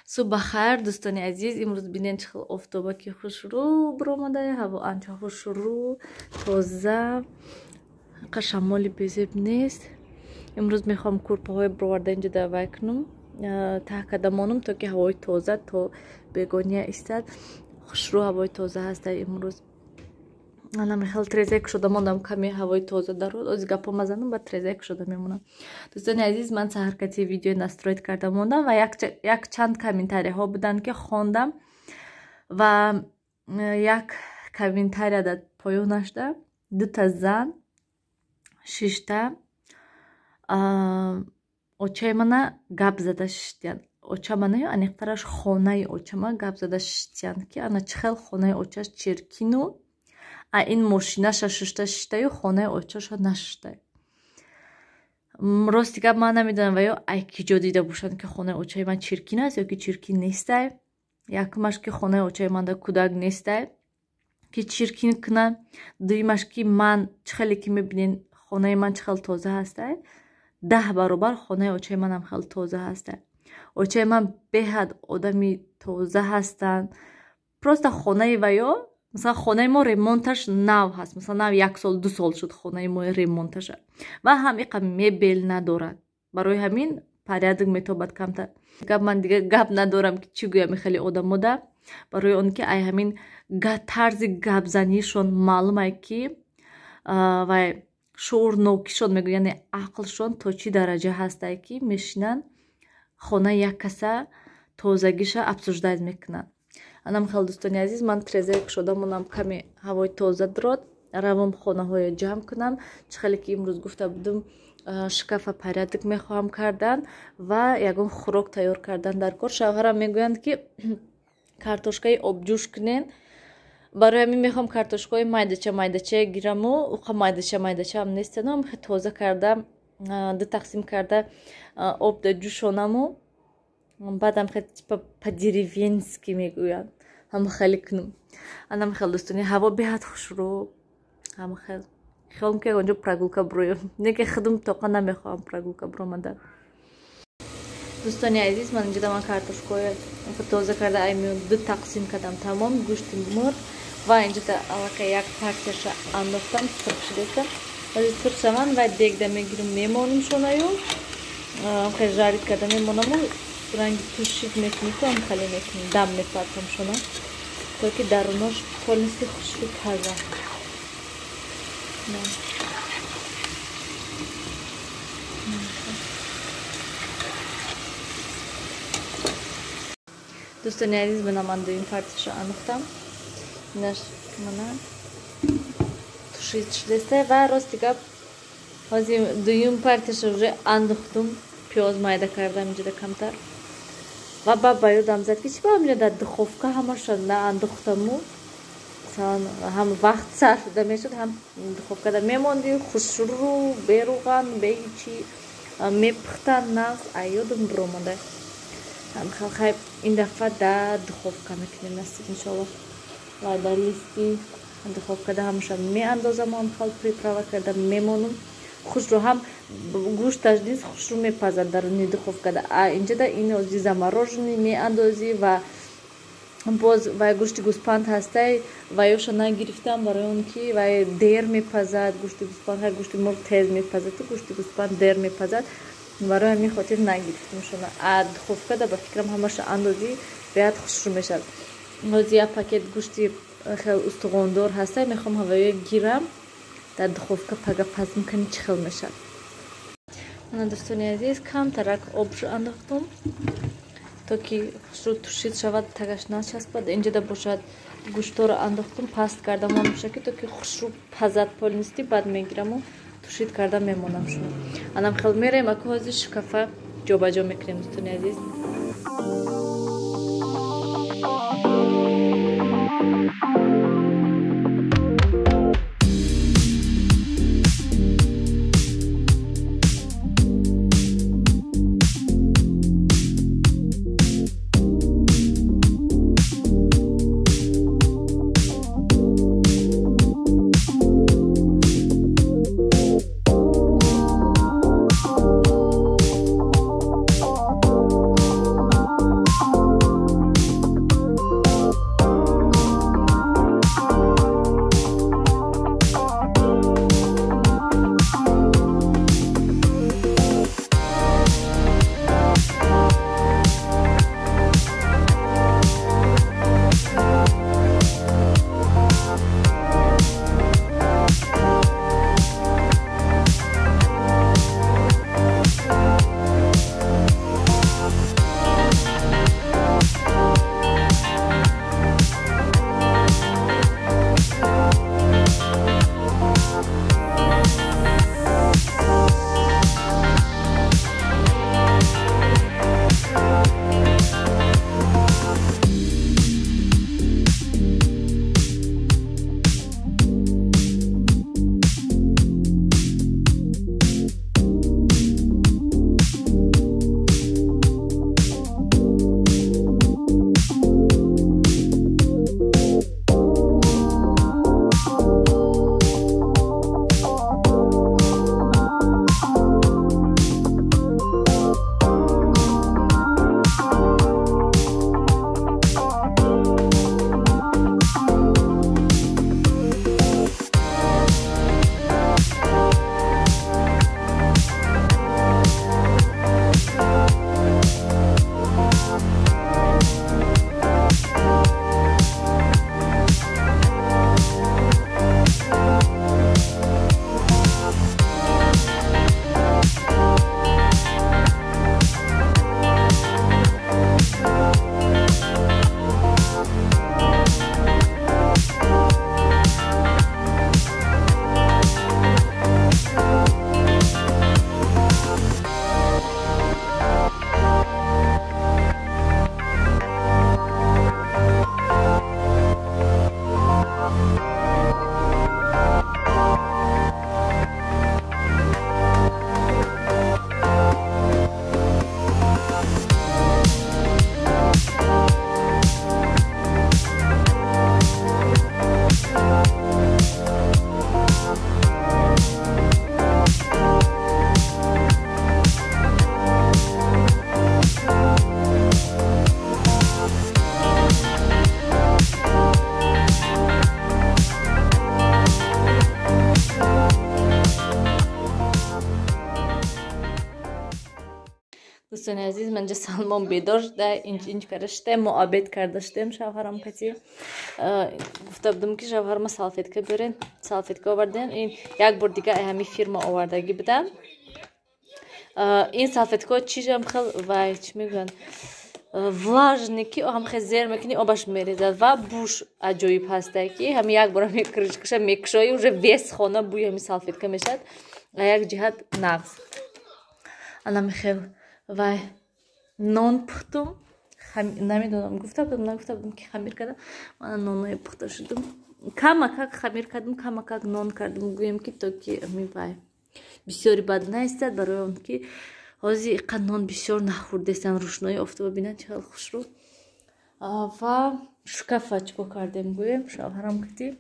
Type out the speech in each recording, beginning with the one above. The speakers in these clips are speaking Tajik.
Суба хайр, дӯстони азиз, имрӯз бинен чӣ хел офтоба ки хушрӯ биромада, ҳаво анча хушрӯ, тоза, қа шамоли безеб нест. Имрӯз мехоҳам курпаҳои бироварда инҷода вай кунам, таҳ карда монам, то ки ҳавои тоза то бегония истад. Хушрӯ ҳавои тоза ҳаста имрӯз. Анам хел трезак шуда мондам, каме ҳавои тоза дарод, ози гапо мазанам, баъд трезак шуда мемонам. Дӯстони азиз, ман саҳаркати видео настроит карда мондам ва як чанд комментарияҳо буданд ки хондам ва як комментария дар поёнашда дута зан шишта очаи мана гап зада шиштиянд. Оча мана ё аниқтараш хонаи очама гап зада шиштиянд ки ана чӣ хел хонаи очаш чиркину, а ин мошинаша шишта шиштаю хонаи очаша нашишта. Рости гап ман намедонам ва ё ай ки ҷо дида бошанд ки хонаи очаи ман чиркин аст ё ки чиркин нестай. Якумаш ки хонаи очаи манда кӯдак нестай ки чиркин кунад. Дуюмаш ки ман чӣ хеле ки мебинен хонаи ман чӣ хел тоза ҳастай, 10 баробар хонаи очаи манам хел тоза ҳастай. Очаи ман беҳад одами тоза ҳастанд. Просто хонаи ваё, масалан хонаи мо ремонташ нав ҳаст, масалан нав 1 сол 2 сол шуд хонаи мо ремонташа ва ҳам иқа мебел надорад. Барои ҳамин порядок метобад камтар. Ман дига гап надорам ки чӣ гӯям хеле одамода, барои он ки ай ҳамин тарзи гапзанишон маълум ай ки вай шуурнокишон мегӯянд, яъне ақлшон то чӣ дараҷа ҳастай ки мешинанд хонаи як каса тозагиша обсуждать мекунанд. Анам хел дӯстони азиз, ман трезак шуда монам, каме ҳавои тоза дород, равам хонаҳоя ҷамъ кунам. Чӣ хеле ки имрӯз гуфта будам шкафа порядок мехоҳам кардан ва ягон хӯрок тайёр кардан дар кор. Шавҳарам мегӯянд ки картошкаи обҷӯш кунен. Барои ҳамин мехоҳам картошкаи майдача гираму уқа майдачаам нестенам, хе тоза карда ду тақсим карда обда ҷӯшонаму баъдам хе типа по-деревенски мегӯянд. Ҳама хеле кунам. Анам хел дӯстони ҳаво беҳад хушрӯ. Ҳама хел хиёлам ки ягонҷо прогулка бироям. Не ки худам тоқа намехоҳам прогулка биромадан. Дӯстони азиз, ман инҷода картошкаи тоза карда аймиён ду тақсим кардам тамом, гӯшти мурғ ва инҷода аллакай як партияша андохтам, сирқ шудеста. Вази сирқ шаванд вай дегда мегирам мемонам шонаю. Хе жарид карда мемонаму ранги тушид мекунам, хеле мекунам, дам мепартам шона, то ки дарунош полностью хушрӯ таза. Дӯстони азиз, бина ман дуюм партияша андохтам. Инаш мана тушид шудеста ва рости гап ҳозир дуюм партияша уже андохтам, пиёз майда кардам инҷода камтар. Ва ба ёдам зад ки чӣ ба меёд дар духовка ҳамаша наандохтаму. Масалан ҳам вақт сарфида мешуд, ҳам духовкада мемонди хушрӯ, берӯған, беҳичӣ мепухтан нағз, ай ёдам биромада. Хай ин дафъа дар духовка мекунем насиб иншоллоҳ. Ва дар листи духовкада ҳамаша меандозам, ҳам хал приправа карда мемонам. Хушрӯ ҳам гӯшташ низ хушрӯ мепазад дар уни духовкада. Инҷода ин ози замороженӣ меандозӣ ва боз вай гӯшти гӯспанд ҳастай, ваёша нагирифтам, барои он ки вай дер мепазад. Гӯшти гӯспанд ҳар гӯшти мурғ тез мепазад, то гӯшти гӯспанд дер мепазад. Барои ҳамин хотир нагирифтам шона. Духовкада ба фикрам ҳамаша андозӣ беҳад хушрӯ мешавад. ҳозир як пакет гӯшти хел устуғондор ҳастай, мехоҳам ҳавоё гирам дар духовка пагапаз мекунем чӣ хел мешавад. Мана дӯстони азиз, камтарак обшо андохтам, то ки хушрӯ тушид шавад, тагаш начаспад. Инҷода бошад гӯшторо андохтам, паст кардам онушаки, то ки хушрӯ пазад полностью, баъд мегираму тушид карда мемонам шуно. Анам хел мераем, аку ҳозир шкафа ҷобаҷо мекунем дӯстони азиз. دوستان عزیز من سلمان بیدار شده اینج کرده معابد کرده شدم شوهرم کتی گفته بودم که شوهرم سالفیتکا برین سالفیتکا آوردن این یک بار دیگه همین فیرما آوردگی بدم این سالفیتکا چیزم خیلی وای چی میگن влажный که هم خیلی زیر میکنی آبش میریزد و بوش عجیب هسته که همین یک بار میکشایی уже весь خانه بوی همین سالفیتکا میشد یک جهت نقص انا میخیل وای نان پختم نمیدونم گفته بودم که خمیر کردم من نانای پخته شدم کمک خمیر کردم کمک نان کردم گویم که تو که می وای بسیاری بد نیستد برای اون که حاضی اینقدر نان بسیار نخوردستن روشنایی آفتاب ببینن چقدر خوش رو و شکاف چکو کردم گویم شوهرم کتی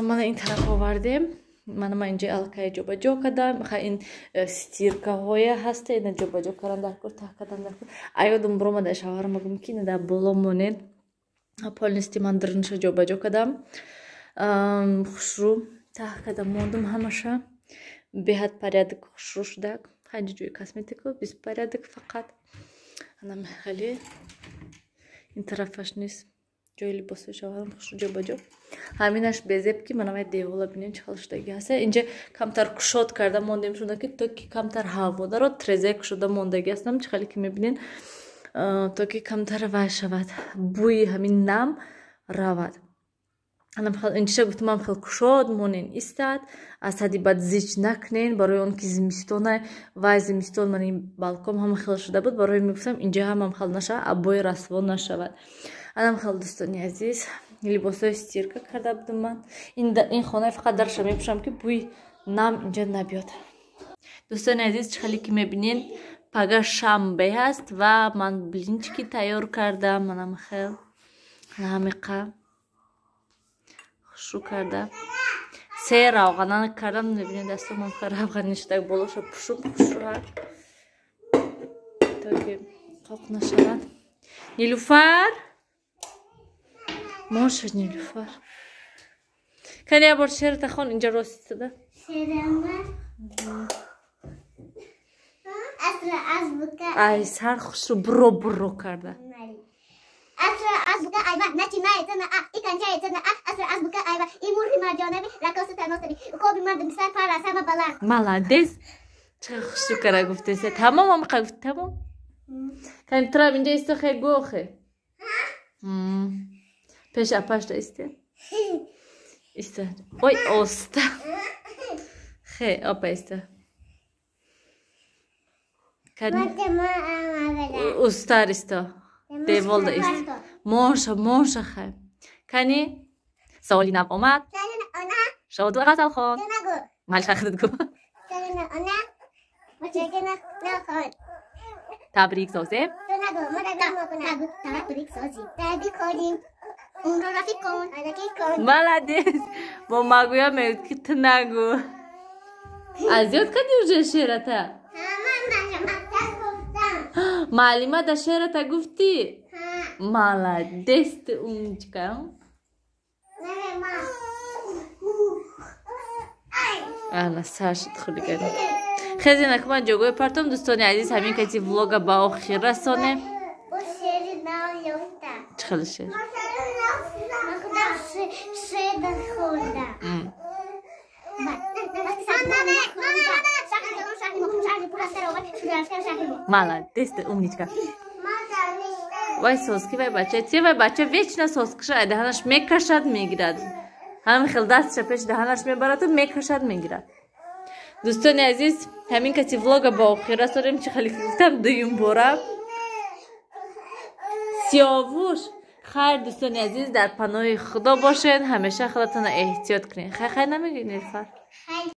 من این طرف آوردم من اینجا الکای جا بجا کردم این ستیرکا های هسته این جا بجا کردم در کار تا کردم در کار ایادم برام در شوهرم مگم که در بالا مونید پالنستی من درنش جا بجا کردم خوش رو تا کردم موندم همشه بهت порядок خوش رو شده خیلی جوی کاسمتیکو بیس порядок فقط انا خیلی این طرفش نیست جای لباس شوهرم خوش رو جا بجا همینش بزب که من باید دیوالا بینیم چه خالشتگی هسته اینجا کمتر کشاد کرده موندیم شده که تو که کمتر هوا داره ترزه کشاده موندگی هستم چه خالی که میبینین تو که کمتر وای شود بوی همین نم رود اینجا گفتم هم خیلی کشاد مونین ایستاد از حدی بعد زیچ نکنین برای اون که زمستانه وای زمستان من این بالکن هم خیلی شده بود برای میگفتم اینجا هم خیلی نشه ابوی رسوا نشود انم خیلی دوستانی عزیز لباسای استیرکا کرده بودم من این خانه فقط درش میپوشم که بوی نم اینجا نبیاد دوستان عزیز چه خیلی که میبینین پگاه شنبه هست و من بلینچکی تیار کردم منم خیلی نمیقه خوشو کرده سه روغنان کردم میبینین دستم هم روغن نشده بولاشو پوشم تا که خوب نشود نیلوفر ماشا نیلوفر کنی یه بار شعرت خون اینجا راستی ده ای سر خوش رو برو کرده اصر ازبکه ایوه نچی نایتنه ایکن جایتنه اصر ازبکه ایوه این مرغی مرجانوی رقاص تناسبی خوبی مردم سر پر از همه بلند مالادس چه خوش رو کرده گفته سه تمام هم گفت تمام کنی تراب اینجا ایسته خیلی گوخه پیش اپاش دا ایسته اوی اوسته خیلی اپا ایسته کنی اوستار ایسته دیوال ایست ماشا خیلی کنی سوالی نب آمد شاد و غزل خان مال خیلی گو تبریک سازیم مالادیس با مگویا میگه که تو نگو ازیاد کدی اوجه شیرته معلومه در شیرته گفتی مالادیس تو اونجکا انا سرشت خیلی گرم خیلی نکمان جوگوی پرتم دوستانی عزیز همین کسی ولوگا با آخر رسانه چه خیلی شیر مالادیس تو اونجکا وای سوسکی وای بچه ویچ سوسکش دهنش میکشد میگیرد همین خیلی دستش پیش دهنش میبرد و میکشد میگیرد دوستان عزیز همین کسی ولوگ با آخر ساریم چه خیلی گفتم دویم باره سیاوش خیر دوستان عزیز در پناه خدا باشین همیشه خودتون احتیاط کنین خیر نمیگین نیلوفر